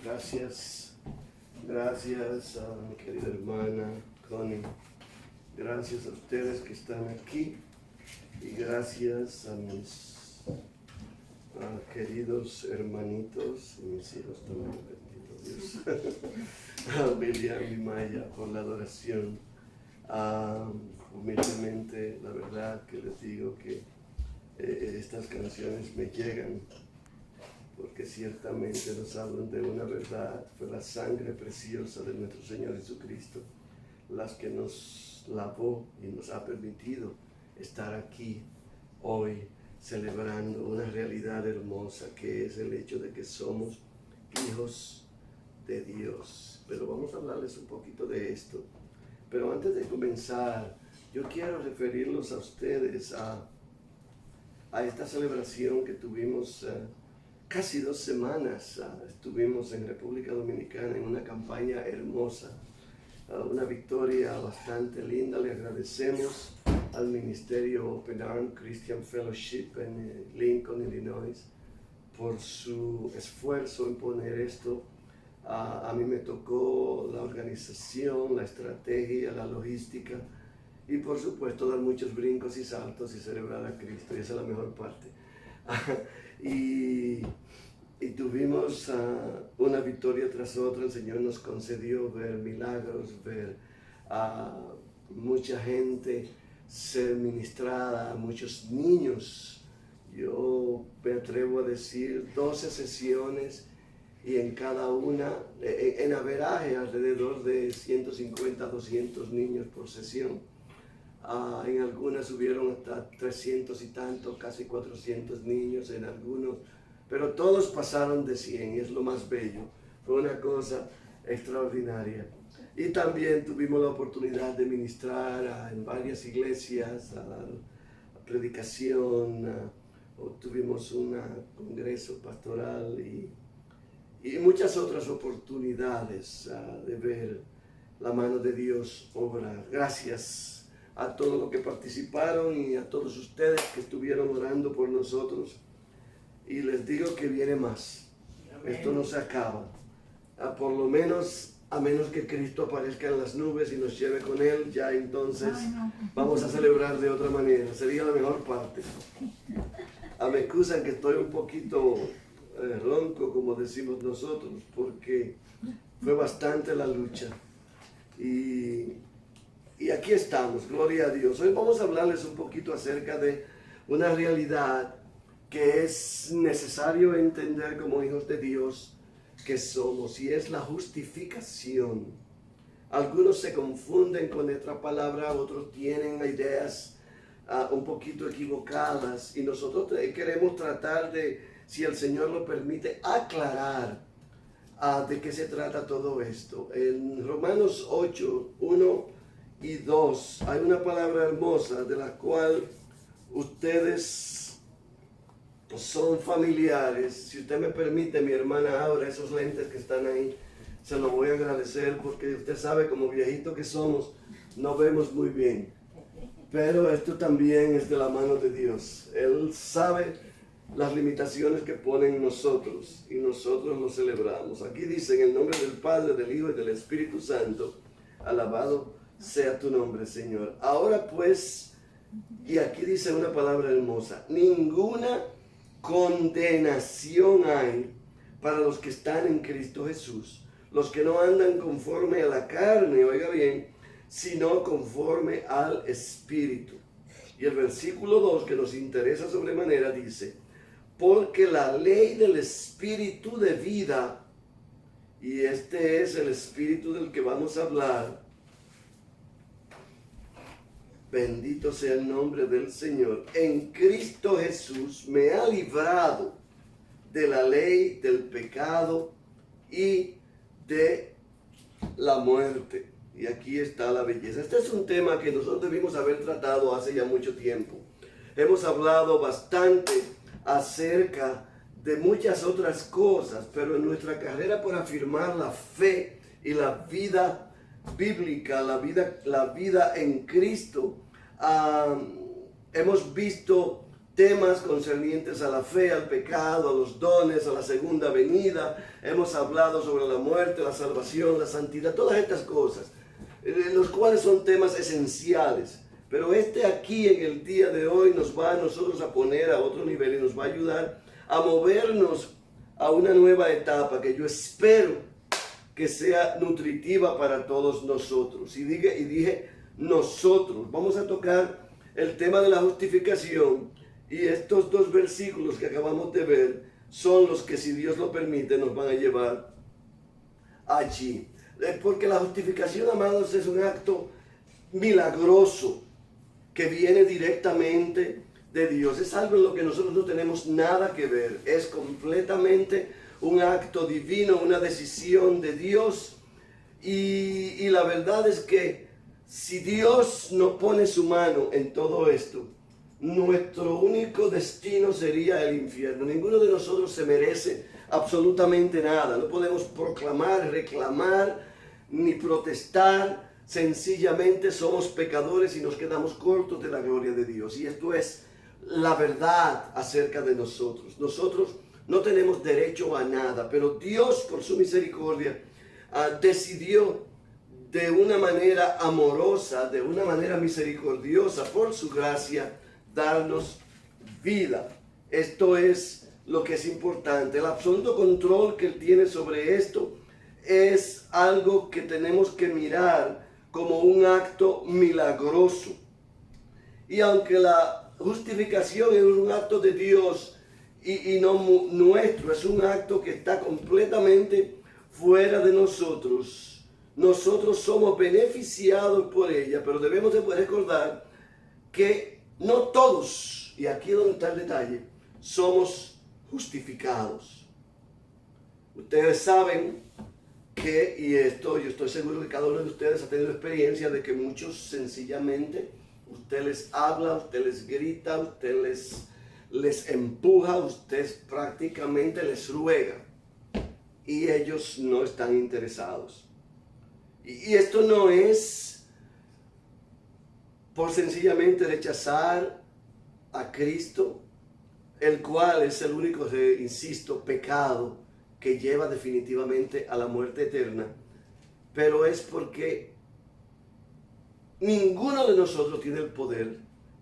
Gracias a mi querida hermana Connie. Gracias a ustedes que están aquí. Y gracias a mis queridos hermanitos y mis hijos también, bendito Dios. A William y Maya por la adoración. Humildemente, la verdad que les digo que estas canciones me llegan, porque ciertamente nos hablan de una verdad. Fue la sangre preciosa de nuestro Señor Jesucristo las que nos lavó y nos ha permitido estar aquí hoy celebrando una realidad hermosa, que es el hecho de que somos hijos de Dios. Pero vamos a hablarles un poquito de esto. Pero antes de comenzar, yo quiero referirlos a ustedes a esta celebración que tuvimos casi 2 semanas. Estuvimos en República Dominicana en una campaña hermosa, una victoria bastante linda. Le agradecemos al Ministerio Open Arm Christian Fellowship en Lincoln, Illinois, por su esfuerzo en poner esto. A mí me tocó la organización, la estrategia, la logística y por supuesto dar muchos brincos y saltos y celebrar a Cristo, y esa es la mejor parte. y tuvimos una victoria tras otra. El Señor nos concedió ver milagros, ver a mucha gente ser ministrada, muchos niños. Yo me atrevo a decir 12 sesiones, y en cada una, en averaje, alrededor de 150 a 200 niños por sesión. En algunas hubieron hasta 300 y tantos, casi 400 niños en algunos, pero todos pasaron de 100, y es lo más bello. Fue una cosa extraordinaria. Y también tuvimos la oportunidad de ministrar en varias iglesias, a la predicación, tuvimos un congreso pastoral y muchas otras oportunidades de ver la mano de Dios obrar. Gracias a todos los que participaron y a todos ustedes que estuvieron orando por nosotros. Y les digo que viene más. Amén. Esto no se acaba. Por lo menos, a menos que Cristo aparezca en las nubes y nos lleve con Él, ya entonces vamos a celebrar de otra manera. Sería la mejor parte. Me excusan que estoy un poquito ronco, como decimos nosotros, porque fue bastante la lucha. Y aquí estamos, gloria a Dios. Hoy vamos a hablarles un poquito acerca de una realidad que es necesario entender como hijos de Dios que somos, y es la justificación. Algunos se confunden con esta palabra, otros tienen ideas un poquito equivocadas, y nosotros queremos tratar de, si el Señor lo permite, aclarar de qué se trata todo esto. En Romanos 8, 1 y 2 hay una palabra hermosa de la cual ustedes son familiares. Si usted me permite, mi hermana, abra esos lentes que están ahí. Se lo voy a agradecer, porque usted sabe, como viejito que somos, no vemos muy bien. Pero esto también es de la mano de Dios. Él sabe las limitaciones que pone en nosotros, y nosotros lo celebramos. Aquí dice: en el nombre del Padre, del Hijo y del Espíritu Santo, alabado sea tu nombre, Señor. Ahora pues, y aquí dice una palabra hermosa: ninguna condenación hay para los que están en Cristo Jesús, los que no andan conforme a la carne, oiga bien, sino conforme al Espíritu. Y el versículo 2, que nos interesa sobremanera, dice: porque la ley del Espíritu de vida, y este es el Espíritu del que vamos a hablar, bendito sea el nombre del Señor, en Cristo Jesús me ha librado de la ley del pecado y de la muerte. Y aquí está la belleza. Este es un tema que nosotros debimos haber tratado hace ya mucho tiempo. Hemos hablado bastante acerca de muchas otras cosas, pero en nuestra carrera por afirmar la fe y la vida bíblica, la vida en Cristo, hemos visto temas concernientes a la fe, al pecado, a los dones, a la segunda venida. Hemos hablado sobre la muerte, la salvación, la santidad, todas estas cosas, los cuales son temas esenciales. Pero aquí en el día de hoy nos va a nosotros a poner a otro nivel y nos va a ayudar a movernos a una nueva etapa que yo espero que sea nutritiva para todos nosotros. Y dije nosotros. Vamos a tocar el tema de la justificación. Y estos dos versículos que acabamos de ver son los que, si Dios lo permite, nos van a llevar allí. Porque la justificación, amados, es un acto milagroso que viene directamente de Dios. Es algo en lo que nosotros no tenemos nada que ver. Es completamente un acto divino, una decisión de Dios. Y la verdad es que si Dios no pone su mano en todo esto, nuestro único destino sería el infierno. Ninguno de nosotros se merece absolutamente nada. No podemos proclamar, reclamar, ni protestar. Sencillamente somos pecadores y nos quedamos cortos de la gloria de Dios. Y esto es la verdad acerca de nosotros. Nosotros no tenemos derecho a nada, pero Dios, por su misericordia, decidió de una manera amorosa, de una manera misericordiosa, por su gracia, darnos vida. Esto es lo que es importante. El absoluto control que Él tiene sobre esto es algo que tenemos que mirar como un acto milagroso. Y aunque la justificación es un acto de Dios y no nuestro, es un acto que está completamente fuera de nosotros. Nosotros somos beneficiados por ella, pero debemos de recordar que no todos, y aquí es donde está el detalle, somos justificados. Ustedes saben que, y esto yo estoy seguro que cada uno de ustedes ha tenido experiencia de que muchos sencillamente, usted les habla, usted les grita, usted les empuja, usted prácticamente les ruega y ellos no están interesados. Y esto no es por sencillamente rechazar a Cristo, el cual es el único, insisto, pecado que lleva definitivamente a la muerte eterna, pero es porque ninguno de nosotros tiene el poder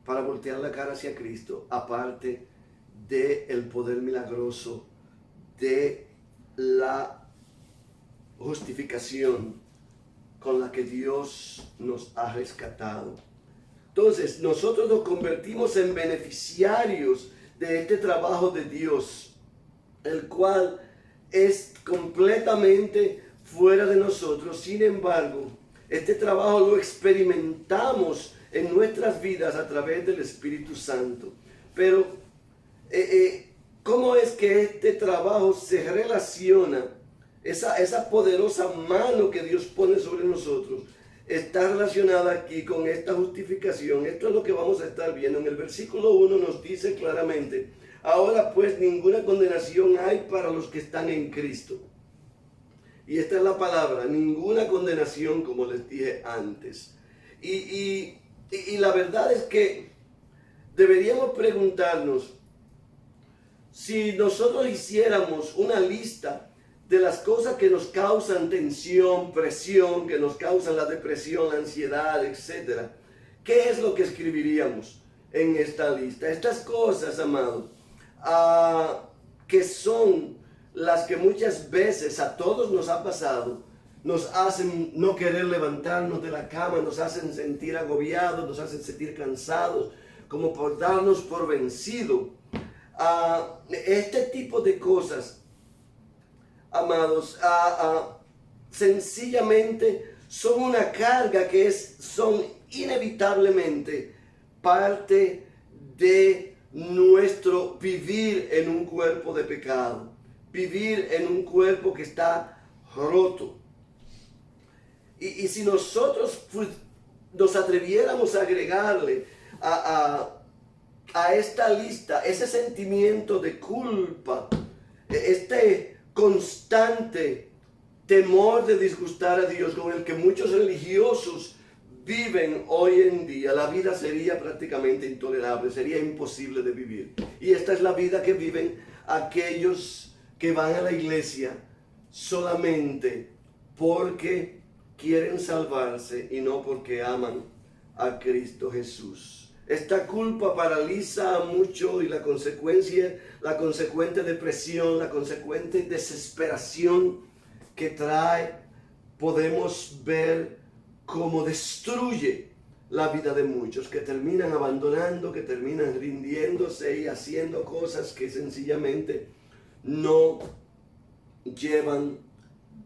para voltear la cara hacia Cristo, aparte del poder milagroso de la justificación con la que Dios nos ha rescatado. Entonces, nosotros nos convertimos en beneficiarios de este trabajo de Dios, el cual es completamente fuera de nosotros. Sin embargo, este trabajo lo experimentamos en nuestras vidas a través del Espíritu Santo. Pero, ¿cómo es que este trabajo se relaciona? Esa poderosa mano que Dios pone sobre nosotros está relacionada aquí con esta justificación. Esto es lo que vamos a estar viendo. En el versículo 1 nos dice claramente: ahora pues ninguna condenación hay para los que están en Cristo. Y esta es la palabra, ninguna condenación, como les dije antes. Y la verdad es que deberíamos preguntarnos, si nosotros hiciéramos una lista de las cosas que nos causan tensión, presión, que nos causan la depresión, la ansiedad, etc., ¿qué es lo que escribiríamos en esta lista? Estas cosas, amados, que son las que muchas veces a todos nos ha pasado, nos hacen no querer levantarnos de la cama, nos hacen sentir agobiados, nos hacen sentir cansados, como por darnos por vencido. Este tipo de cosas, amados, sencillamente son una carga que son inevitablemente parte de nuestro vivir en un cuerpo de pecado, vivir en un cuerpo que está roto. Y si nosotros nos atreviéramos a agregarle a esta lista ese sentimiento de culpa, este constante temor de disgustar a Dios con el que muchos religiosos viven hoy en día, la vida sería prácticamente intolerable, sería imposible de vivir. Y esta es la vida que viven aquellos que van a la iglesia solamente porque quieren salvarse y no porque aman a Cristo Jesús. Esta culpa paraliza mucho y la consecuente depresión, la consecuente desesperación que trae, podemos ver cómo destruye la vida de muchos, que terminan abandonando, que terminan rindiéndose y haciendo cosas que sencillamente no llevan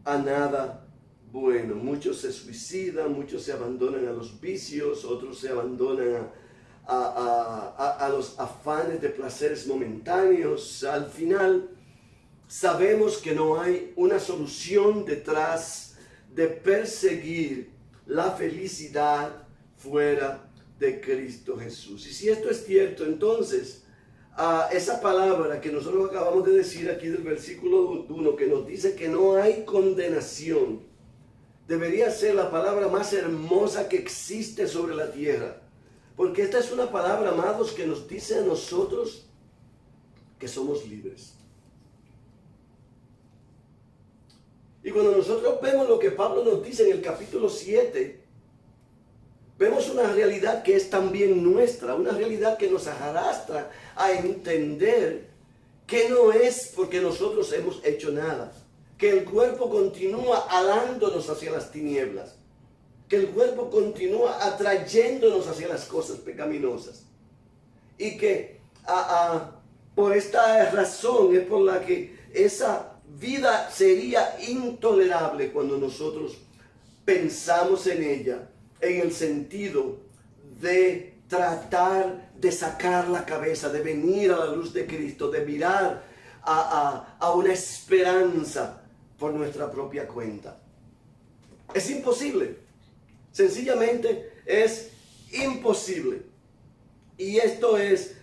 a nada bueno. Muchos se suicidan, muchos se abandonan a los vicios, otros se abandonan a los afanes de placeres momentáneos. Al final sabemos que no hay una solución detrás de perseguir la felicidad fuera de Cristo Jesús. Y si esto es cierto, entonces esa palabra que nosotros acabamos de decir aquí del versículo 1, que nos dice que no hay condenación, debería ser la palabra más hermosa que existe sobre la tierra. Porque esta es una palabra, amados, que nos dice a nosotros que somos libres. Y cuando nosotros vemos lo que Pablo nos dice en el capítulo 7, vemos una realidad que es también nuestra, una realidad que nos arrastra a entender que no es porque nosotros hemos hecho nada, que el cuerpo continúa alándonos hacia las tinieblas, que el cuerpo continúa atrayéndonos hacia las cosas pecaminosas, y que por esta razón es por la que esa vida sería intolerable cuando nosotros pensamos en ella, en el sentido de tratar de sacar la cabeza, de venir a la luz de Cristo, de mirar a una esperanza por nuestra propia cuenta. Es imposible, sencillamente es imposible. Y esto es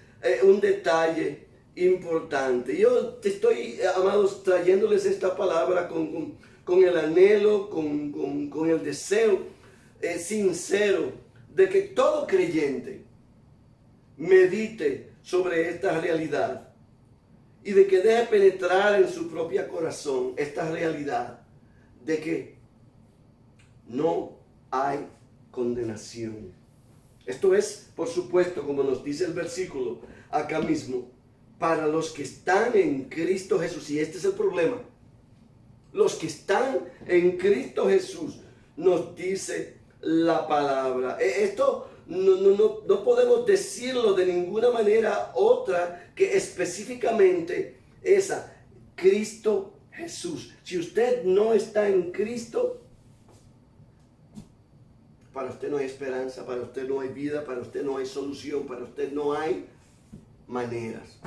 un detalle importante. Yo te estoy, amados, trayéndoles esta palabra con el anhelo, con el deseo sincero de que todo creyente medite sobre esta realidad y de que deje penetrar en su propio corazón esta realidad de que no hay condenación. Esto es, por supuesto, como nos dice el versículo acá mismo, para los que están en Cristo Jesús. Y este es el problema. Los que están en Cristo Jesús, nos dice la palabra. Esto no podemos decirlo de ninguna manera otra que específicamente esa, Cristo Jesús. Si usted no está en Cristo, para usted no hay esperanza, para usted no hay vida, para usted no hay solución, para usted no hay maneras.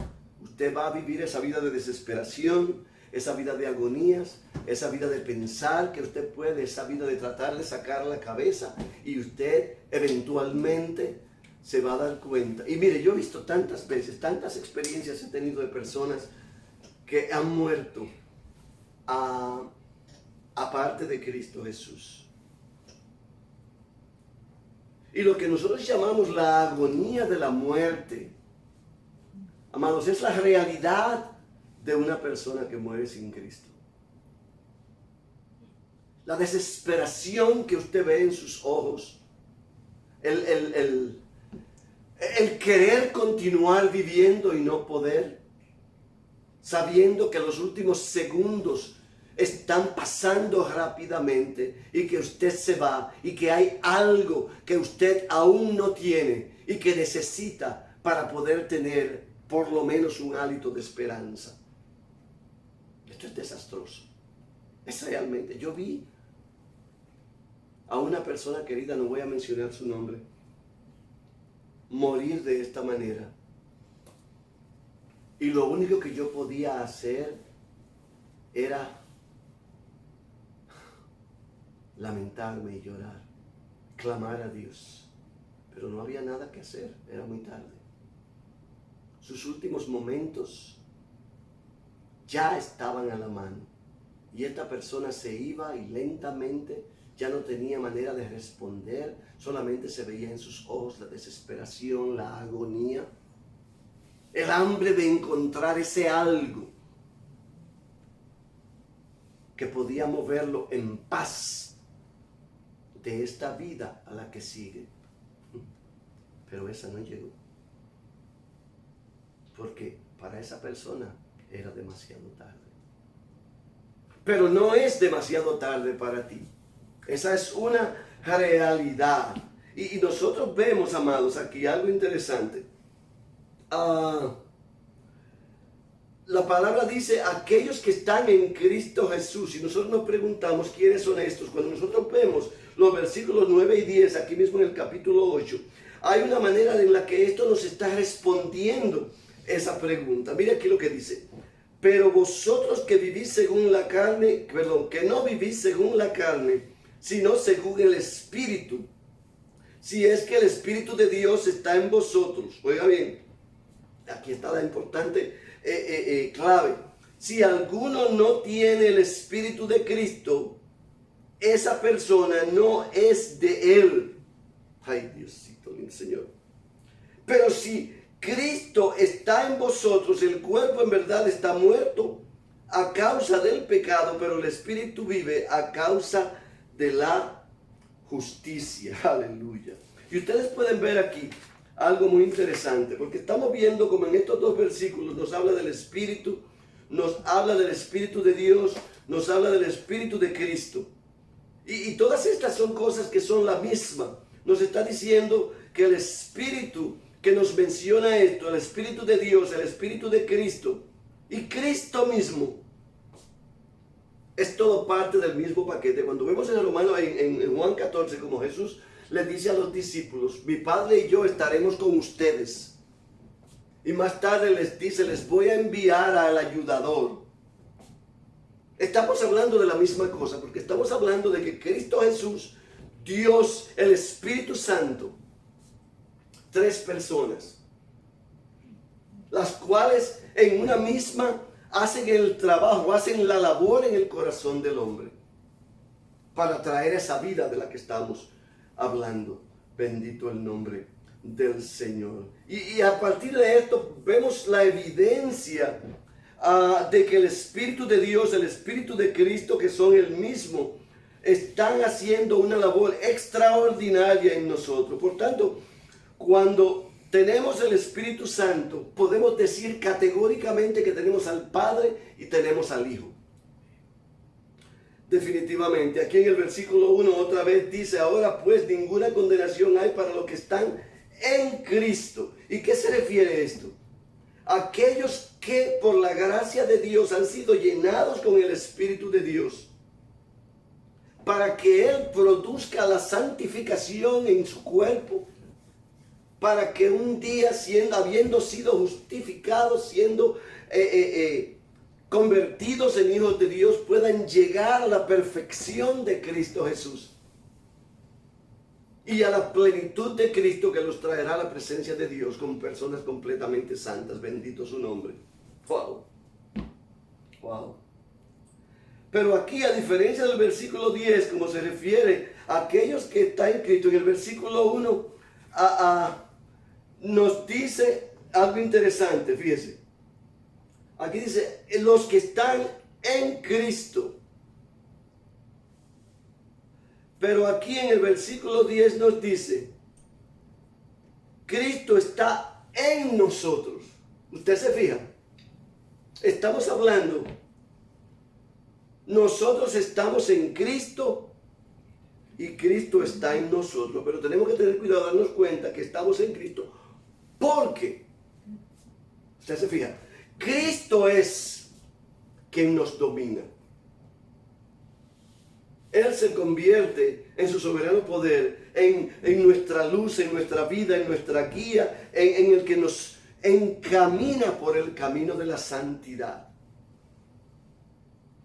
Usted va a vivir esa vida de desesperación, esa vida de agonías, esa vida de pensar que usted puede, esa vida de tratar de sacar la cabeza, y usted eventualmente se va a dar cuenta. Y mire, yo he visto tantas veces, tantas experiencias he tenido de personas que han muerto aparte de Cristo Jesús. Y lo que nosotros llamamos la agonía de la muerte, amados, es la realidad de una persona que muere sin Cristo. La desesperación que usted ve en sus ojos, el querer continuar viviendo y no poder, sabiendo que los últimos segundos están pasando rápidamente y que usted se va y que hay algo que usted aún no tiene y que necesita para poder tener por lo menos un hálito de esperanza. Esto es desastroso. Es realmente, yo vi a una persona querida, no voy a mencionar su nombre, morir de esta manera. Y lo único que yo podía hacer era lamentarme y llorar, clamar a Dios. Pero no había nada que hacer, era muy tarde. Sus últimos momentos ya estaban a la mano. Y esta persona se iba y lentamente ya no tenía manera de responder, solamente se veía en sus ojos la desesperación, la agonía, el hambre de encontrar ese algo que podía moverlo en paz de esta vida a la que sigue. Pero esa no llegó, porque para esa persona era demasiado tarde. Pero no es demasiado tarde para ti. Esa es una realidad. Y nosotros vemos, amados, aquí algo interesante. La palabra dice, aquellos que están en Cristo Jesús. Y nosotros nos preguntamos quiénes son estos. Cuando nosotros vemos los versículos 9 y 10, aquí mismo en el capítulo 8, hay una manera en la que esto nos está respondiendo esa pregunta. Mire aquí lo que dice. Pero vosotros que vivís según la carne, que no vivís según la carne, sino según el Espíritu. Si es que el Espíritu de Dios está en vosotros. Oiga bien, aquí está la importante clave. Si alguno no tiene el Espíritu de Cristo, esa persona no es de Él. Ay, Diosito, lindo Señor. Pero si Cristo está en vosotros, el cuerpo en verdad está muerto a causa del pecado, pero el Espíritu vive a causa de la justicia. Aleluya. Y ustedes pueden ver aquí algo muy interesante, porque estamos viendo como en estos dos versículos nos habla del Espíritu, nos habla del Espíritu de Dios, nos habla del Espíritu de Cristo. Y todas estas son cosas que son la misma. Nos está diciendo que el Espíritu que nos menciona esto, el Espíritu de Dios, el Espíritu de Cristo y Cristo mismo, es todo parte del mismo paquete. Cuando vemos en el Romano, en Juan 14, como Jesús les dice a los discípulos, mi Padre y yo estaremos con ustedes. Y más tarde les dice, les voy a enviar al ayudador. Estamos hablando de la misma cosa, porque estamos hablando de que Cristo Jesús, Dios, el Espíritu Santo, tres personas, las cuales en una misma hacen el trabajo, hacen la labor en el corazón del hombre para traer esa vida de la que estamos hablando. Bendito el nombre del Señor. Y a partir de esto vemos la evidencia de que el Espíritu de Dios, el Espíritu de Cristo, que son el mismo, están haciendo una labor extraordinaria en nosotros. Por tanto, cuando tenemos el Espíritu Santo, podemos decir categóricamente que tenemos al Padre y tenemos al Hijo. Definitivamente, aquí en el versículo 1 otra vez dice, ahora pues ninguna condenación hay para los que están en Cristo. ¿Y qué se refiere a esto? Aquellos que por la gracia de Dios han sido llenados con el Espíritu de Dios, para que Él produzca la santificación en su cuerpo, para que un día, habiendo sido justificados, siendo convertidos en hijos de Dios, puedan llegar a la perfección de Cristo Jesús y a la plenitud de Cristo, que los traerá a la presencia de Dios como personas completamente santas. Bendito su nombre. Wow. Wow. Pero aquí, a diferencia del versículo 10, como se refiere a aquellos que están en Cristo, en el versículo 1 nos dice algo interesante, fíjese. Aquí dice, los que están en Cristo. Pero aquí en el versículo 10 nos dice, Cristo está en nosotros. ¿Usted se fija? Estamos hablando, nosotros estamos en Cristo y Cristo está en nosotros. Pero tenemos que tener cuidado, darnos cuenta que estamos en Cristo. Porque, usted se fija, Cristo es quien nos domina. Él se convierte en su soberano poder, en nuestra luz, en nuestra vida, en nuestra guía, en el que nos encamina por el camino de la santidad.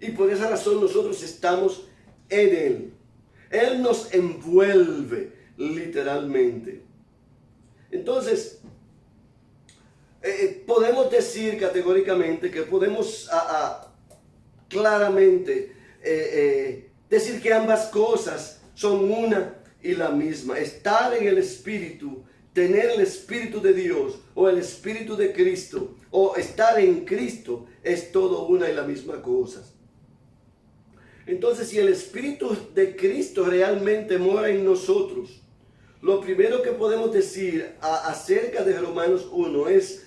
Y por esa razón nosotros estamos en Él. Él nos envuelve literalmente. Entonces, podemos decir categóricamente que podemos claramente decir que ambas cosas son una y la misma. Estar en el Espíritu, tener el Espíritu de Dios o el Espíritu de Cristo o estar en Cristo es todo una y la misma cosa. Entonces, si el Espíritu de Cristo realmente mora en nosotros, lo primero que podemos decir acerca de Romanos 1 es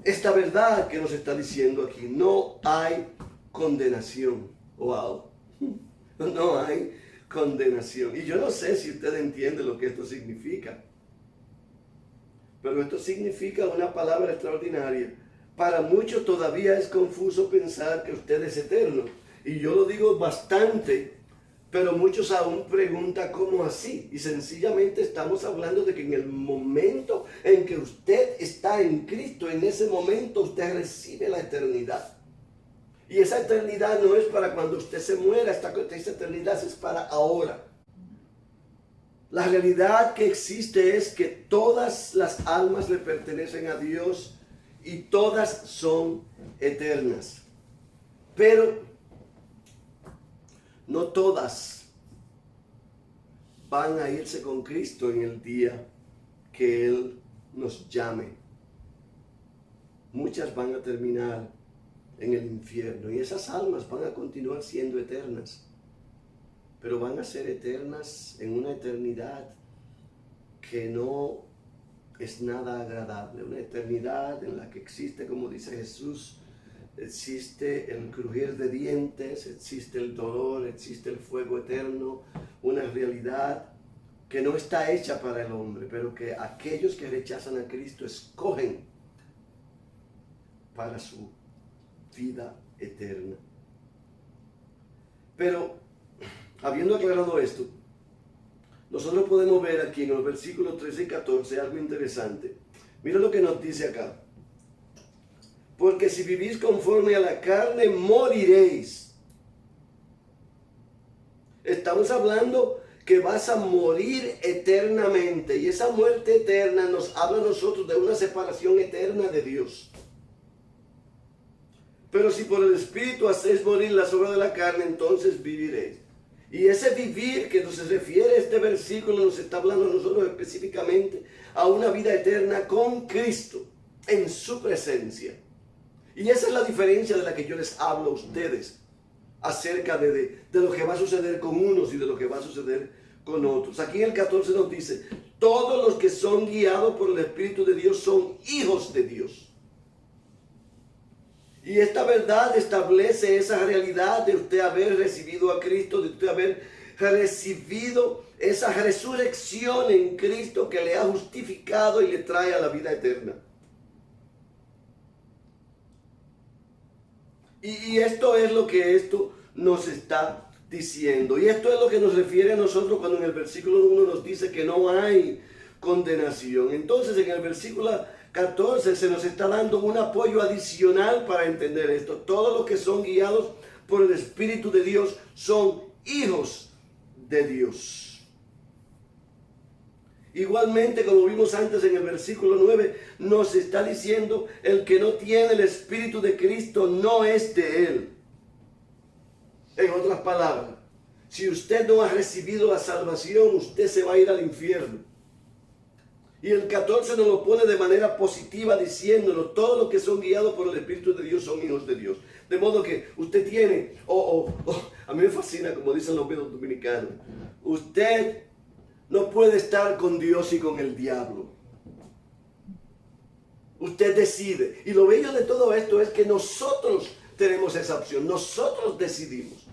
esta verdad que nos está diciendo aquí. No hay condenación. Wow. No hay condenación. Y yo no sé si usted entiende lo que esto significa. Pero esto significa una palabra extraordinaria. Para muchos todavía es confuso pensar que usted es eterno. Y yo lo digo bastante, pero muchos aún preguntan cómo así. Y sencillamente estamos hablando de que en el momento en que usted está en Cristo, en ese momento usted recibe la eternidad. Y esa eternidad no es para cuando usted se muera, esa eternidad es para ahora. La realidad que existe es que todas las almas le pertenecen a Dios y todas son eternas. Pero no todas van a irse con Cristo en el día que Él nos llame. Muchas van a terminar en el infierno y esas almas van a continuar siendo eternas. Pero van a ser eternas en una eternidad que no es nada agradable. Una eternidad en la que existe, como dice Jesús, existe el crujir de dientes, existe el dolor, existe el fuego eterno. Una realidad que no está hecha para el hombre, pero que aquellos que rechazan a Cristo escogen para su vida eterna. Pero habiendo aclarado esto, nosotros podemos ver aquí en los versículos 13 y 14 algo interesante. Mira lo que nos dice acá. Porque si vivís conforme a la carne, moriréis. Estamos hablando que vas a morir eternamente. Y esa muerte eterna nos habla a nosotros de una separación eterna de Dios. Pero si por el Espíritu hacéis morir las obras de la carne, entonces viviréis. Y ese vivir que nos refiere este versículo nos está hablando a nosotros específicamente a una vida eterna con Cristo en su presencia. Y esa es la diferencia de la que yo les hablo a ustedes acerca de lo que va a suceder con unos y de lo que va a suceder con otros. Aquí en el 14 nos dice, todos los que son guiados por el Espíritu de Dios son hijos de Dios. Y esta verdad establece esa realidad de usted haber recibido a Cristo, de usted haber recibido esa resurrección en Cristo que le ha justificado y le trae a la vida eterna. Y esto es lo que esto nos está diciendo. Y esto es lo que nos refiere a nosotros cuando en el versículo 1 nos dice que no hay condenación. Entonces en el versículo 14 se nos está dando un apoyo adicional para entender esto. Todos los que son guiados por el Espíritu de Dios son hijos de Dios. Igualmente, como vimos antes en el versículo 9, nos está diciendo, el que no tiene el Espíritu de Cristo no es de Él. En otras palabras, si usted no ha recibido la salvación, usted se va a ir al infierno. Y el 14 nos lo pone de manera positiva diciéndonos, todos los que son guiados por el Espíritu de Dios son hijos de Dios. De modo que usted tiene, a mí me fascina como dicen los viejos dominicanos, usted no puede estar con Dios y con el diablo. Usted decide. Y lo bello de todo esto es que nosotros tenemos esa opción. Nosotros decidimos.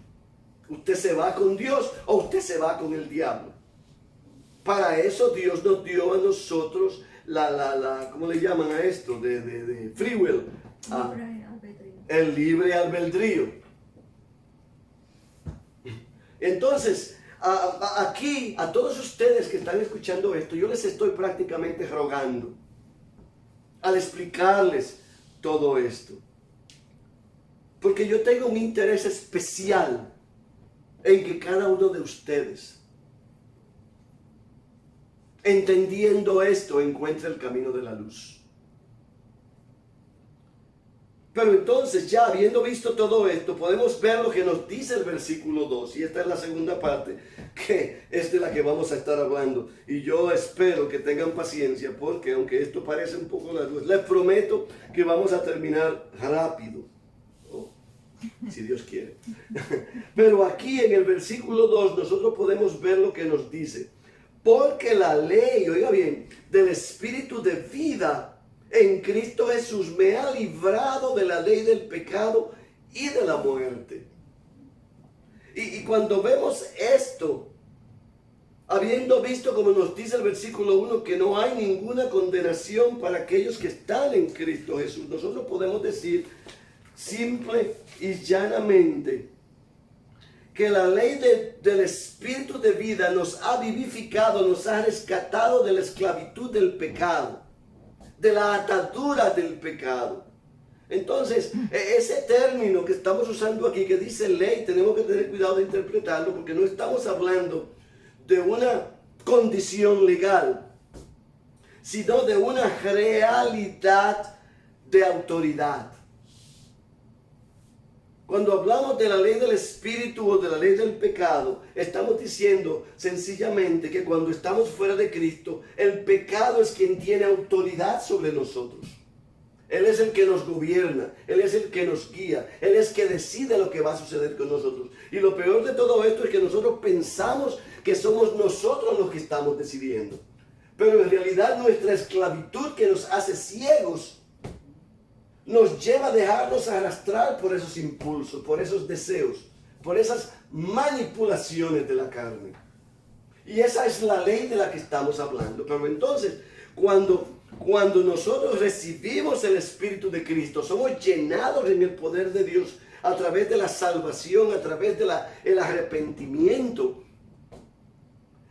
Usted se va con Dios o usted se va con el diablo. Para eso Dios nos dio a nosotros ¿cómo le llaman a esto? De free will. El libre albedrío. Entonces, aquí, a todos ustedes que están escuchando esto, yo les estoy prácticamente rogando al explicarles todo esto. Porque yo tengo un interés especial en que cada uno de ustedes, entendiendo esto, encuentre el camino de la luz. Pero entonces, ya habiendo visto todo esto, podemos ver lo que nos dice el versículo 2. Y esta es la segunda parte, que es de la que vamos a estar hablando. Y yo espero que tengan paciencia, porque aunque esto parece un poco largo, les prometo que vamos a terminar rápido. Oh, si Dios quiere. Pero aquí en el versículo 2 nosotros podemos ver lo que nos dice. Porque la ley, oiga bien, del Espíritu de vida en Cristo Jesús me ha librado de la ley del pecado y de la muerte. Y cuando vemos esto, habiendo visto, como nos dice el versículo 1, que no hay ninguna condenación para aquellos que están en Cristo Jesús, nosotros podemos decir simple y llanamente que la ley del Espíritu de vida nos ha vivificado, nos ha rescatado de la esclavitud del pecado, de la atadura del pecado. Entonces, ese término que estamos usando aquí, que dice ley, tenemos que tener cuidado de interpretarlo, porque no estamos hablando de una condición legal, sino de una realidad de autoridad. Cuando hablamos de la ley del Espíritu o de la ley del pecado, estamos diciendo sencillamente que cuando estamos fuera de Cristo, el pecado es quien tiene autoridad sobre nosotros. Él es el que nos gobierna, Él es el que nos guía, Él es el que decide lo que va a suceder con nosotros. Y lo peor de todo esto es que nosotros pensamos que somos nosotros los que estamos decidiendo. Pero en realidad nuestra esclavitud, que nos hace ciegos, nos lleva a dejarnos arrastrar por esos impulsos, por esos deseos, por esas manipulaciones de la carne. Y esa es la ley de la que estamos hablando. Pero entonces, cuando nosotros recibimos el Espíritu de Cristo, somos llenados en el poder de Dios a través de la salvación, a través del arrepentimiento.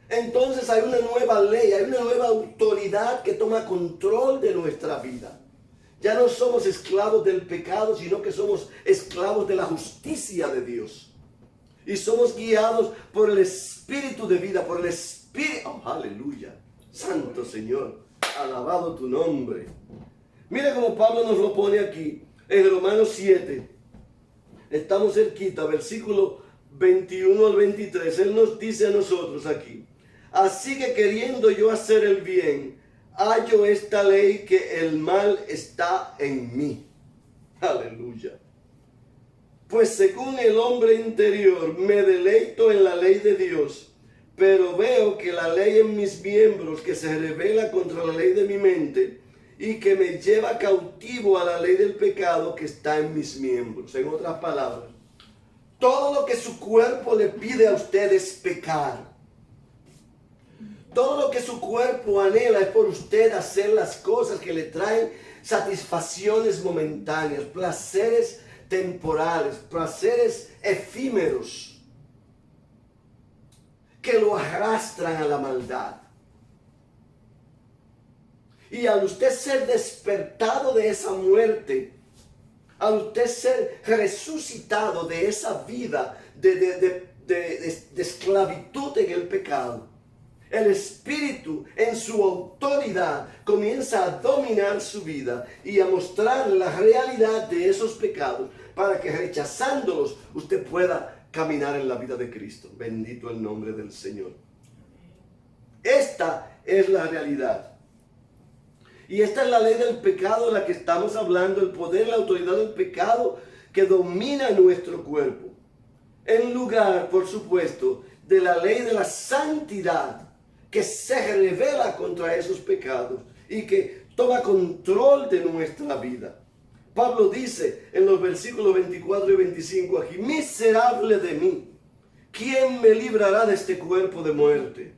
Entonces hay una nueva ley, hay una nueva autoridad que toma control de nuestra vida. Ya no somos esclavos del pecado, sino que somos esclavos de la justicia de Dios. Y somos guiados por el Espíritu de vida, por el Espíritu. Oh, aleluya. Santo Señor, alabado tu nombre. Mira cómo Pablo nos lo pone aquí, en Romanos 7. Estamos cerquita, versículo 21 al 23. Él nos dice a nosotros aquí: así que queriendo yo hacer el bien, hallo esta ley, que el mal está en mí. Aleluya. Pues según el hombre interior me deleito en la ley de Dios, pero veo que la ley en mis miembros, que se revela contra la ley de mi mente y que me lleva cautivo a la ley del pecado que está en mis miembros. En otras palabras, todo lo que su cuerpo le pide a usted es pecar. Todo lo que su cuerpo anhela es por usted hacer las cosas que le traen satisfacciones momentáneas, placeres temporales, placeres efímeros, que lo arrastran a la maldad. Y al usted ser despertado de esa muerte, al usted ser resucitado de esa vida de esclavitud en el pecado, el Espíritu en su autoridad comienza a dominar su vida y a mostrar la realidad de esos pecados, para que rechazándolos usted pueda caminar en la vida de Cristo. Bendito el nombre del Señor. Esta es la realidad. Y esta es la ley del pecado de la que estamos hablando, el poder, la autoridad del pecado que domina nuestro cuerpo. En lugar, por supuesto, de la ley de la santidad, que se revela contra esos pecados y que toma control de nuestra vida. Pablo dice en los versículos 24 y 25 aquí: miserable de mí, ¿quién me librará de este cuerpo de muerte?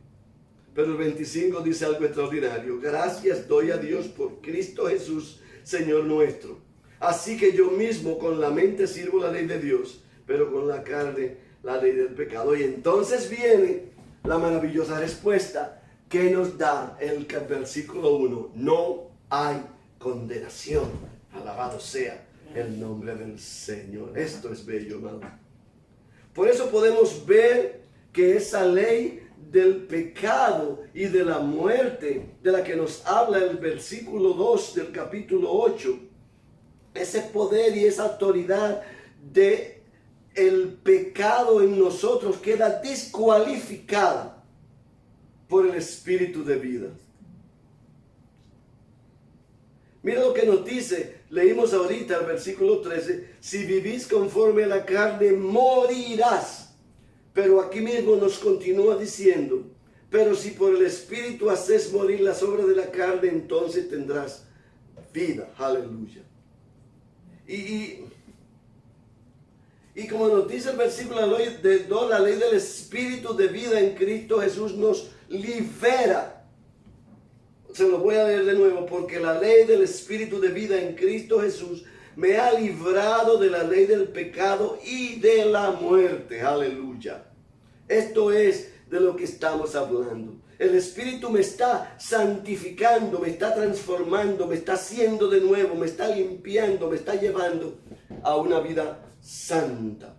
Pero el 25 dice algo extraordinario: gracias doy a Dios por Cristo Jesús, Señor nuestro. Así que yo mismo con la mente sirvo la ley de Dios, pero con la carne la ley del pecado. Y entonces viene la maravillosa respuesta que nos da el versículo 1. No hay condenación. Alabado sea el nombre del Señor. Esto es bello, hermano. Por eso podemos ver que esa ley del pecado y de la muerte, de la que nos habla el versículo 2 del capítulo 8, ese poder y esa autoridad de el pecado en nosotros queda descualificada por el Espíritu de vida. Mira lo que nos dice, leímos ahorita el versículo 13, si vivís conforme a la carne, morirás. Pero aquí mismo nos continúa diciendo, pero si por el Espíritu haces morir las obras de la carne, entonces tendrás vida. Aleluya. Y como nos dice el versículo 2, la ley del Espíritu de vida en Cristo Jesús nos libera. Se lo voy a leer de nuevo, porque la ley del Espíritu de vida en Cristo Jesús me ha librado de la ley del pecado y de la muerte. Aleluya. Esto es de lo que estamos hablando. El Espíritu me está santificando, me está transformando, me está haciendo de nuevo, me está limpiando, me está llevando a una vida santa.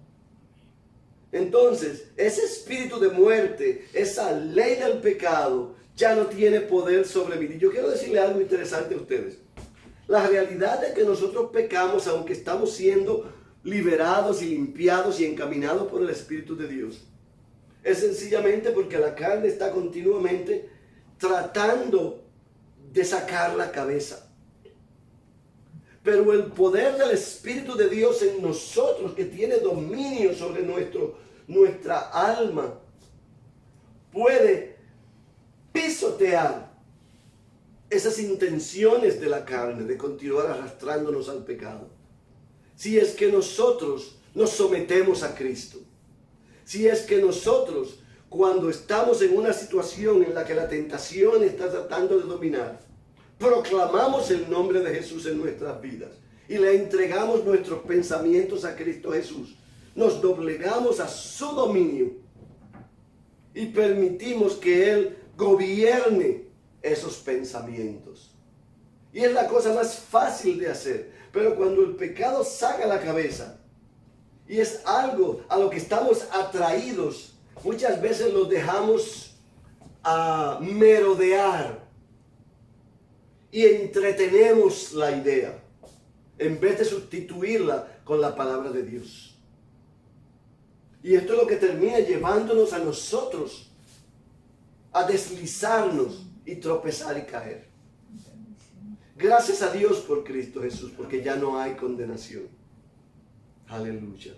Entonces, ese espíritu de muerte, esa ley del pecado, ya no tiene poder sobre mí. Y yo quiero decirle algo interesante a ustedes. La realidad de que nosotros pecamos, aunque estamos siendo liberados y limpiados y encaminados por el Espíritu de Dios, es sencillamente porque la carne está continuamente tratando de sacar la cabeza. Pero el poder del Espíritu de Dios en nosotros, que tiene dominio sobre nuestra alma, puede pisotear esas intenciones de la carne de continuar arrastrándonos al pecado. Si es que nosotros nos sometemos a Cristo. Si es que nosotros, cuando estamos en una situación en la que la tentación está tratando de dominar, proclamamos el nombre de Jesús en nuestras vidas y le entregamos nuestros pensamientos a Cristo Jesús, nos doblegamos a su dominio y permitimos que Él gobierne esos pensamientos. Y es la cosa más fácil de hacer. Pero cuando el pecado saca la cabeza y es algo a lo que estamos atraídos, muchas veces lo dejamos a merodear y entretenemos la idea en vez de sustituirla con la palabra de Dios. Y esto es lo que termina llevándonos a nosotros a deslizarnos y tropezar y caer. Gracias a Dios por Cristo Jesús, porque ya no hay condenación. Aleluya.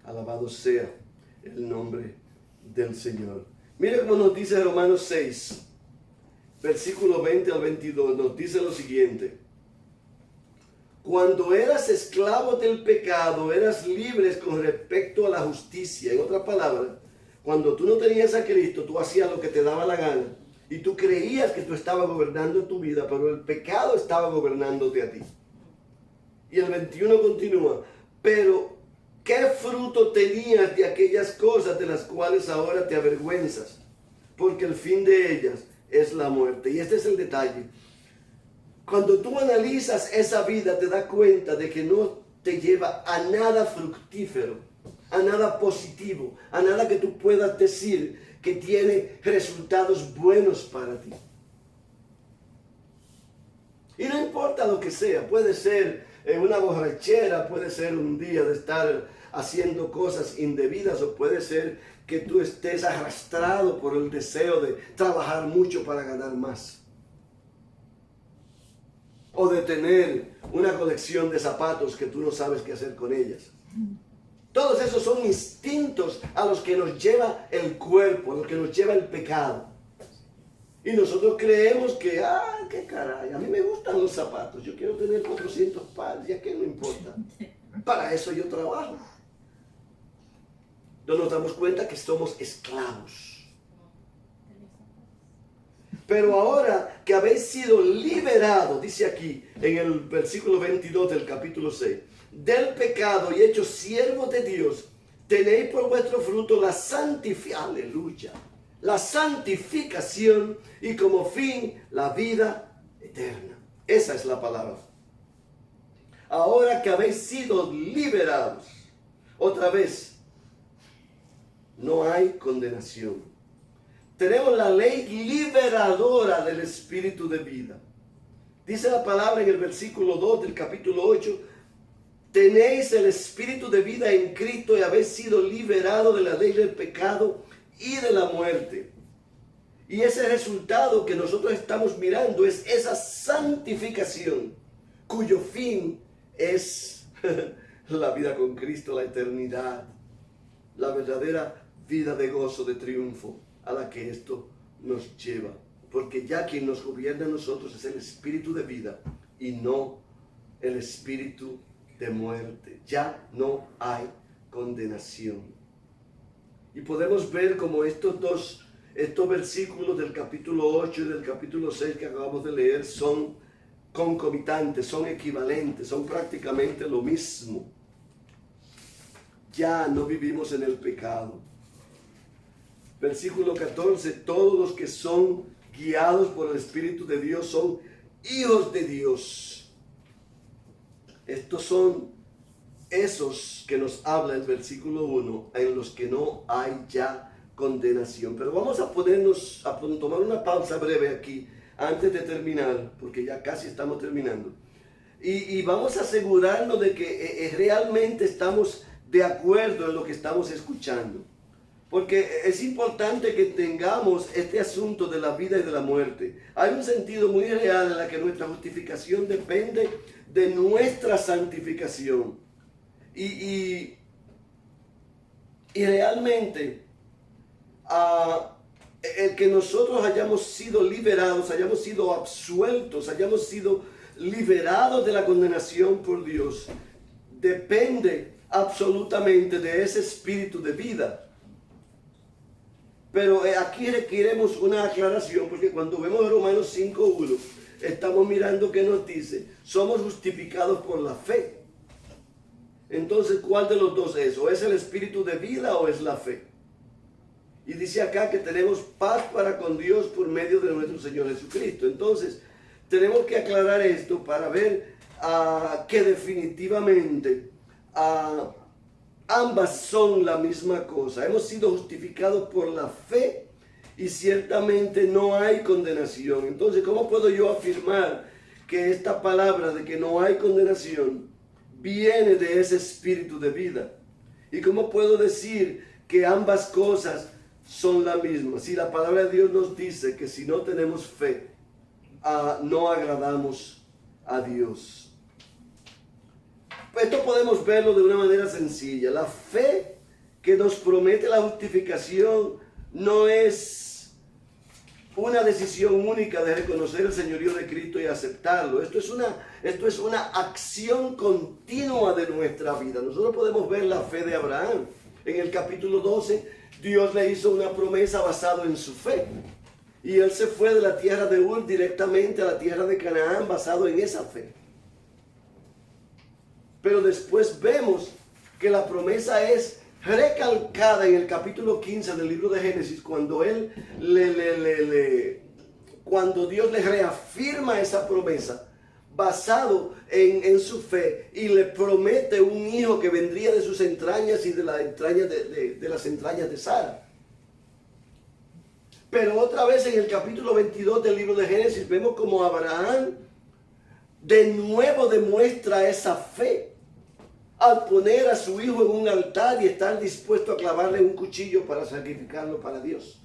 Alabado sea el nombre del Señor. Mire cómo nos dice Romanos 6, versículo 20 al 22, nos dice lo siguiente. Cuando eras esclavo del pecado, eras libre con respecto a la justicia. En otras palabras, cuando tú no tenías a Cristo, tú hacías lo que te daba la gana. Y tú creías que tú estabas gobernando tu vida, pero el pecado estaba gobernándote a ti. Y el 21 continúa. Pero, ¿qué fruto tenías de aquellas cosas de las cuales ahora te avergüenzas? Porque el fin de ellas es la muerte. Y este es el detalle. Cuando tú analizas esa vida, te das cuenta de que no te lleva a nada fructífero, a nada positivo, a nada que tú puedas decir que tiene resultados buenos para ti. Y no importa lo que sea, puede ser una borrachera, puede ser un día de estar haciendo cosas indebidas, o puede ser que tú estés arrastrado por el deseo de trabajar mucho para ganar más. O de tener una colección de zapatos que tú no sabes qué hacer con ellas. Todos esos son instintos a los que nos lleva el cuerpo, a los que nos lleva el pecado. Y nosotros creemos que, qué caray, a mí me gustan los zapatos, yo quiero tener 400 pares, ¿y a qué no importa? Para eso yo trabajo. No nos damos cuenta que somos esclavos. Pero ahora que habéis sido liberados, dice aquí en el versículo 22 del capítulo 6, del pecado y hechos siervos de Dios, tenéis por vuestro fruto la aleluya, la santificación y como fin la vida eterna. Esa es la palabra. Ahora que habéis sido liberados, otra vez, no hay tenemos la ley liberadora del Espíritu de vida. Dice la palabra en el versículo 2 del capítulo 8, tenéis el espíritu de vida en Cristo y habéis sido liberados de la ley del pecado y de la muerte. Y ese resultado que nosotros estamos mirando es esa santificación, cuyo fin es la vida con Cristo, la eternidad, la verdadera vida de gozo, de triunfo a la que esto nos lleva. Porque ya quien nos gobierna a nosotros es el espíritu de vida y no el espíritu de muerte. Ya no hay condenación. Y podemos ver como estos versículos del capítulo 8 y del capítulo 6 que acabamos de leer son concomitantes, son equivalentes, son prácticamente lo mismo. Ya no vivimos en el pecado. Versículo 14, todos los que son guiados por el Espíritu de Dios son hijos de Dios. Estos son esos que nos habla el versículo 1, en los que no hay ya condenación. Pero vamos a tomar una pausa breve aquí, antes de terminar, porque ya casi estamos terminando. Y vamos a asegurarnos de que realmente estamos de acuerdo en lo que estamos escuchando. Porque es importante que tengamos este asunto de la vida y de la muerte. Hay un sentido muy real en la que nuestra justificación depende de nuestra santificación. Y realmente, el que nosotros hayamos sido liberados, hayamos sido absueltos, hayamos sido liberados de la condenación por Dios, depende absolutamente de ese espíritu de vida. Pero aquí requeremos una aclaración, porque cuando vemos Romanos 5:1, estamos mirando que nos dice, somos justificados por la fe. Entonces, ¿cuál de los dos es? ¿O es el espíritu de vida o es la fe? Y dice acá que tenemos paz para con Dios por medio de nuestro Señor Jesucristo. Entonces, tenemos que aclarar esto para ver que definitivamente ambas son la misma cosa. Hemos sido justificados por la fe y ciertamente no hay condenación. Entonces, ¿cómo puedo yo afirmar que esta palabra de que no hay condenación viene de ese espíritu de vida? ¿Y cómo puedo decir que ambas cosas son la misma? Si la palabra de Dios nos dice que si no tenemos fe, no agradamos a Dios. Esto podemos verlo de una manera sencilla. La fe que nos promete la justificación no es una decisión única de reconocer el señorío de Cristo y aceptarlo. Esto es una acción continua de nuestra vida. Nosotros podemos ver la fe de Abraham. En el capítulo 12, Dios le hizo una promesa basada en su fe. Y él se fue de la tierra de Ur directamente a la tierra de Canaán basado en esa fe. Pero después vemos que la promesa es recalcada en el capítulo 15 del libro de Génesis, cuando cuando Dios le reafirma esa promesa basado en su fe y le promete un hijo que vendría de sus entrañas y de las entrañas de Sara. Pero otra vez en el capítulo 22 del libro de Génesis vemos como Abraham de nuevo demuestra esa fe al poner a su hijo en un altar y estar dispuesto a clavarle un cuchillo para sacrificarlo para Dios.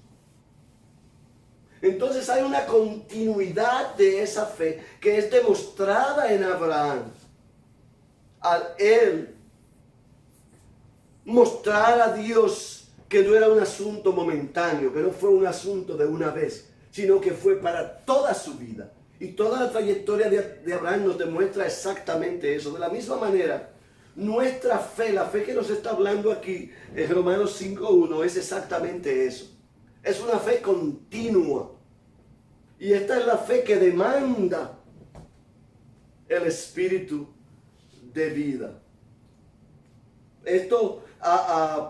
Entonces hay una continuidad de esa fe que es demostrada en Abraham. Al él mostrar a Dios que no era un asunto momentáneo, que no fue un asunto de una vez, sino que fue para toda su vida. Y toda la trayectoria de Abraham nos demuestra exactamente eso. De la misma manera, nuestra fe, la fe que nos está hablando aquí en Romanos 5:1, es exactamente eso. Es una fe continua. Y esta es la fe que demanda el espíritu de vida. Esto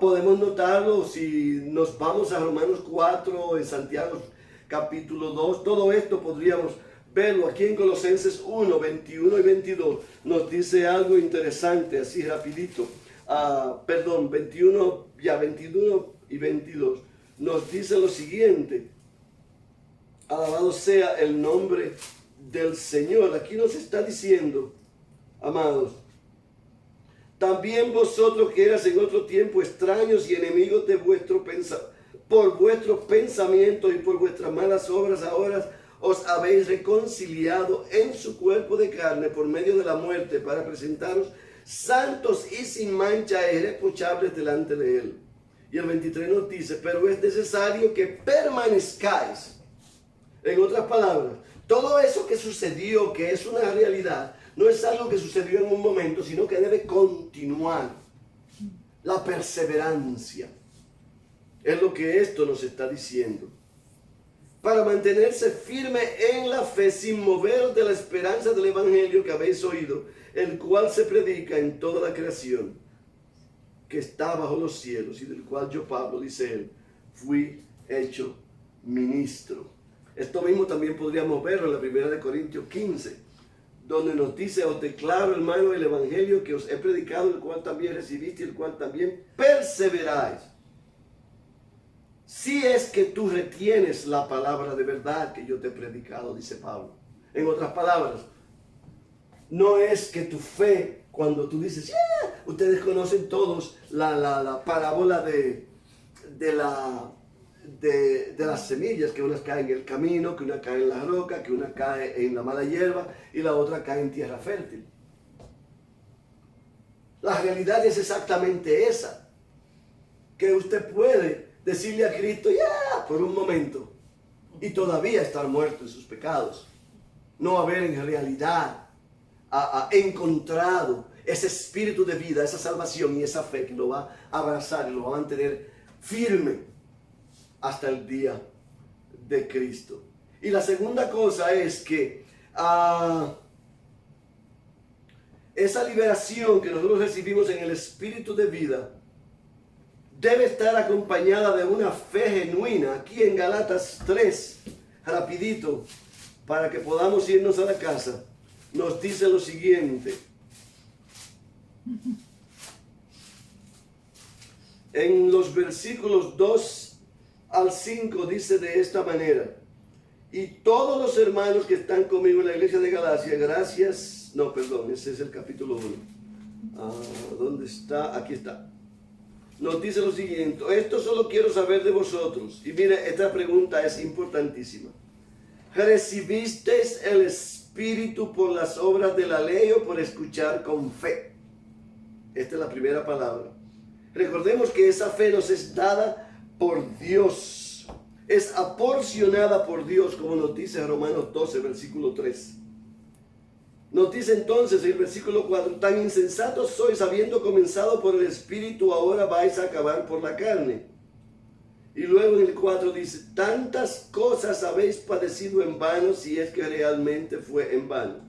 podemos notarlo si nos vamos a Romanos 4, en Santiago capítulo 2. Todo esto podríamos verlo aquí en Colosenses 1, 21 y 22. Nos dice algo interesante, así rapidito. 21 y 22. Nos dice lo siguiente. Alabado sea el nombre del Señor. Aquí nos está diciendo, amados, también vosotros que eras en otro tiempo extraños y enemigos de por vuestros pensamientos y por vuestras malas obras, ahora os habéis reconciliado en su cuerpo de carne por medio de la muerte para presentaros santos y sin mancha e irreprochables delante de él. Y el 23 nos dice, pero es necesario que permanezcáis. En otras palabras, todo eso que sucedió, que es una realidad, no es algo que sucedió en un momento, sino que debe continuar. La perseverancia es lo que esto nos está diciendo. Para mantenerse firme en la fe sin moveros de la esperanza del evangelio que habéis oído, el cual se predica en toda la creación que está bajo los cielos y del cual yo, Pablo, dice él, fui hecho ministro. Esto mismo también podríamos verlo en la primera de Corintios 15, donde nos dice, os declaro, hermano, el evangelio que os he predicado, el cual también recibiste y el cual también perseveráis. Si es que tú retienes la palabra de verdad que yo te he predicado, dice Pablo. En otras palabras, no es que tu fe, cuando tú dices, yeah, ustedes conocen todos la parábola de las semillas, que unas caen en el camino, que una cae en la roca, que una cae en la mala hierba y la otra cae en tierra fértil. La realidad es exactamente esa, que usted puede decirle a Cristo, ya, por un momento, y todavía estar muerto en sus pecados, no haber en realidad encontrado ese espíritu de vida, esa salvación y esa fe que lo va a abrazar y lo va a mantener firme hasta el día de Cristo. Y la segunda cosa es que esa liberación que nosotros recibimos en el espíritu de vida debe estar acompañada de una fe genuina. Aquí en Galatas 3, rapidito, para que podamos irnos a la casa, nos dice lo siguiente. En los versículos 2 al 5 dice de esta manera: y todos los hermanos que están conmigo en la iglesia de Galacia, ese es el capítulo 1. ¿Dónde está? Aquí está. Nos dice lo siguiente: esto solo quiero saber de vosotros. Y mire, esta pregunta es importantísima. ¿Recibisteis el Espíritu por las obras de la ley o por escuchar con fe? Esta es la primera palabra. Recordemos que esa fe nos es dada por Dios. Es aporcionada por Dios, como nos dice Romanos 12, versículo 3. Nos dice entonces el versículo 4, tan insensatos sois, habiendo comenzado por el Espíritu, ahora vais a acabar por la carne. Y luego en el 4 dice, tantas cosas habéis padecido en vano, si es que realmente fue en vano.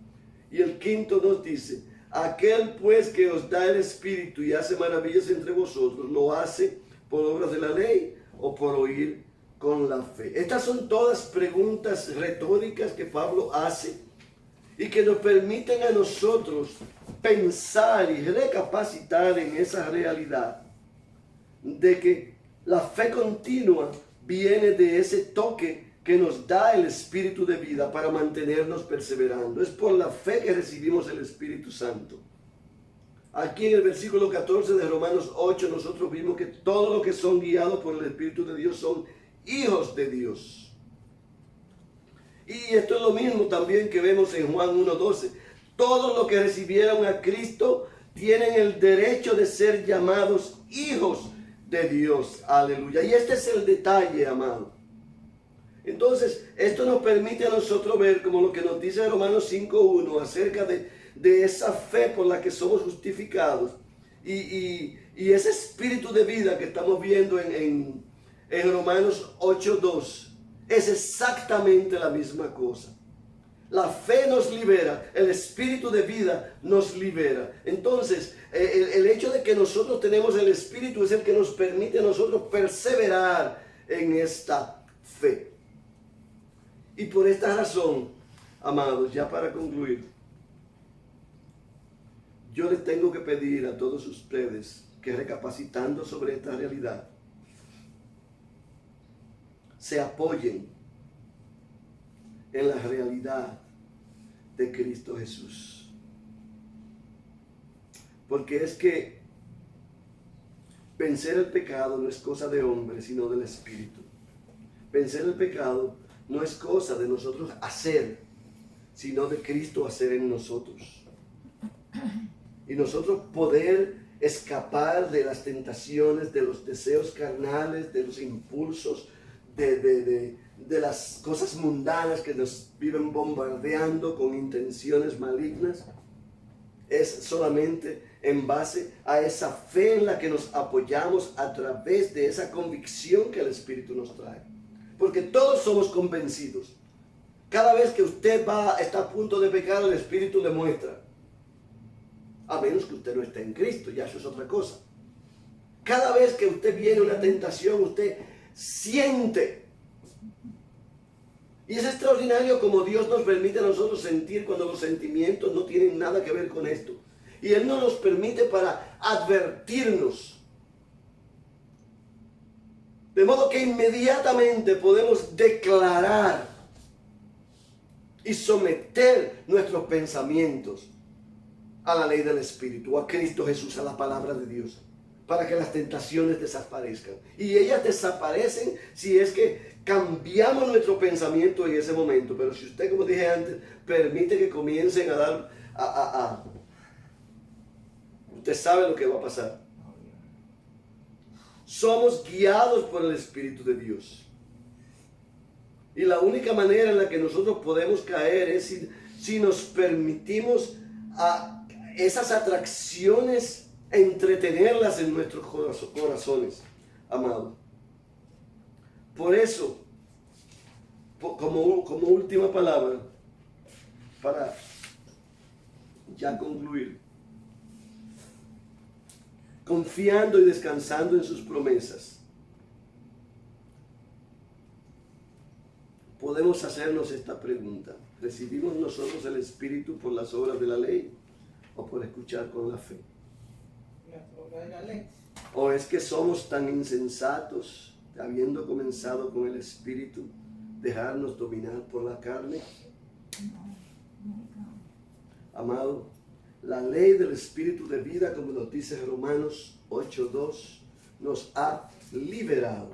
Y el 5 nos dice, aquel pues que os da el Espíritu y hace maravillas entre vosotros, ¿lo hace por obras de la ley o por oír con la fe? Estas son todas preguntas retóricas que Pablo hace y que nos permiten a nosotros pensar y recapacitar en esa realidad de que la fe continua viene de ese toque que nos da el Espíritu de vida para mantenernos perseverando. Es por la fe que recibimos el Espíritu Santo. Aquí en el versículo 14 de Romanos 8 nosotros vimos que todos los que son guiados por el Espíritu de Dios son hijos de Dios. Y esto es lo mismo también que vemos en Juan 1:12. Todos los que recibieron a Cristo tienen el derecho de ser llamados hijos de Dios. Aleluya. Y este es el detalle, amado. Entonces, esto nos permite a nosotros ver, como lo que nos dice Romanos 5:1, acerca de esa fe por la que somos justificados. Y ese espíritu de vida que estamos viendo en Romanos 8:2. Es exactamente la misma cosa. La fe nos libera, el espíritu de vida nos libera. Entonces, el hecho de que nosotros tenemos el espíritu es el que nos permite a nosotros perseverar en esta fe. Y por esta razón, amados, ya para concluir, yo les tengo que pedir a todos ustedes que recapacitando sobre esta realidad, se apoyen en la realidad de Cristo Jesús. Porque es que vencer el pecado no es cosa de hombre, sino del Espíritu. Vencer el pecado no es cosa de nosotros hacer, sino de Cristo hacer en nosotros. Y nosotros poder escapar de las tentaciones, de los deseos carnales, de los impulsos, de las cosas mundanas que nos viven bombardeando con intenciones malignas, es solamente en base a esa fe en la que nos apoyamos a través de esa convicción que el Espíritu nos trae. Porque todos somos convencidos. Cada vez que usted está a punto de pecar, el Espíritu le muestra. A menos que usted no esté en Cristo, ya eso es otra cosa. Cada vez que usted viene una tentación, usted siente. Y es extraordinario como Dios nos permite a nosotros sentir cuando los sentimientos no tienen nada que ver con esto. Y Él no nos permite para advertirnos. De modo que inmediatamente podemos declarar y someter nuestros pensamientos a la ley del Espíritu, a Cristo Jesús, a la palabra de Dios, para que las tentaciones desaparezcan. Y ellas desaparecen si es que cambiamos nuestro pensamiento en ese momento. Pero si usted, como dije antes, permite que comiencen a dar, usted sabe lo que va a pasar. Somos guiados por el Espíritu de Dios. Y la única manera en la que nosotros podemos caer es si nos permitimos a esas atracciones entretenerlas en nuestros corazones, amado. Por eso, como última palabra, para ya concluir, confiando y descansando en sus promesas, podemos hacernos esta pregunta: ¿recibimos nosotros el Espíritu por las obras de la ley o por escuchar con la fe? La obra de la ley. ¿O es que somos tan insensatos, habiendo comenzado con el Espíritu, dejarnos dominar por la carne? Amado, la ley del Espíritu de vida, como nos dice Romanos 8:2, nos ha liberado.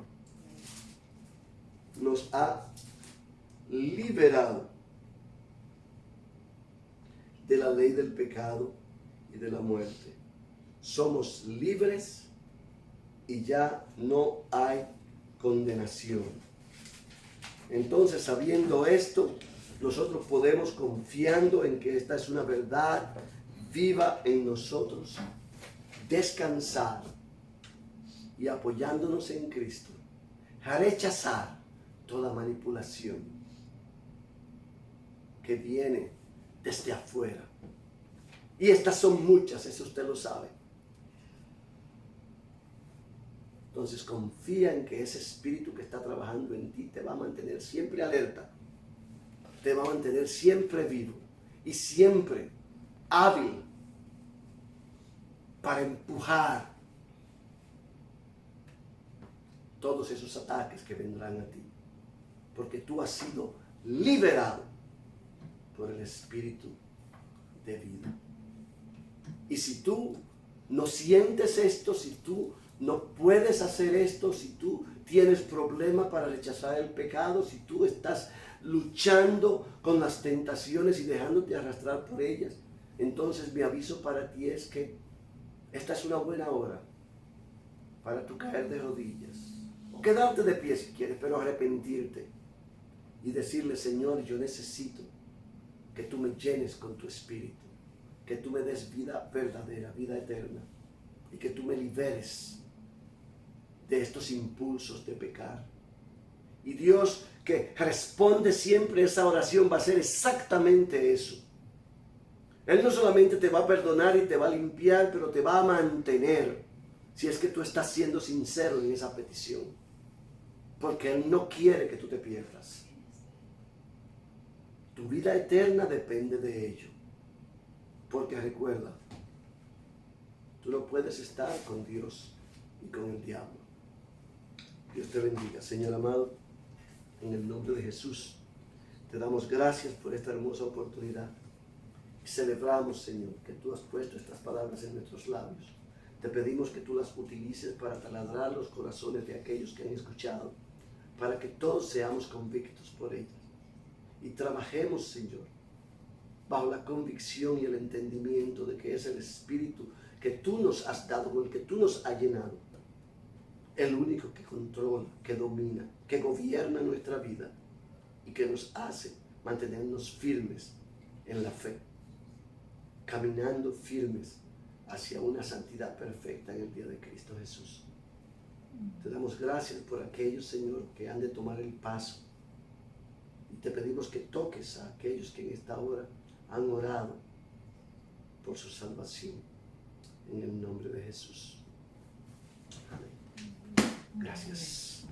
Nos ha liberado de la ley del pecado y de la muerte. Somos libres y ya no hay condenación. Entonces, sabiendo esto, nosotros podemos, confiando en que esta es una verdad viva en nosotros, descansar y, apoyándonos en Cristo, rechazar toda manipulación que viene desde afuera. Y estas son muchas, eso usted lo sabe. Entonces confía en que ese espíritu que está trabajando en ti te va a mantener siempre alerta, te va a mantener siempre vivo y siempre hábil para empujar todos esos ataques que vendrán a ti, porque tú has sido liberado por el Espíritu de vida. Y si tú no sientes esto, si tú no puedes hacer esto, si tú tienes problema para rechazar el pecado, si tú estás luchando con las tentaciones y dejándote arrastrar por ellas, entonces mi aviso para ti es que esta es una buena hora para tú caer de rodillas o quedarte de pie si quieres, pero arrepentirte y decirle: Señor, yo necesito que tú me llenes con tu Espíritu, que tú me des vida verdadera, vida eterna, y que tú me liberes de estos impulsos de pecar. Y Dios, que responde siempre a esa oración, va a hacer exactamente eso. Él no solamente te va a perdonar y te va a limpiar, pero te va a mantener, si es que tú estás siendo sincero en esa petición, porque Él no quiere que tú te pierdas. Tu vida eterna depende de ello. Porque recuerda, tú no puedes estar con Dios y con el diablo. Dios te bendiga. Señor amado, en el nombre de Jesús, te damos gracias por esta hermosa oportunidad Y celebramos, Señor, que tú has puesto estas palabras en nuestros labios. Te pedimos que tú las utilices para taladrar los corazones de aquellos que han escuchado, para que todos seamos convictos por ellas. Y trabajemos, Señor, bajo la convicción y el entendimiento de que es el Espíritu que tú nos has dado, con el que tú nos has llenado, el único que controla, que domina, que gobierna nuestra vida y que nos hace mantenernos firmes en la fe, caminando firmes hacia una santidad perfecta en el día de Cristo Jesús. Te damos gracias por aquellos, Señor, que han de tomar el paso. Y te pedimos que toques a aquellos que en esta hora han orado por su salvación. En el nombre de Jesús. Amén. Gracias.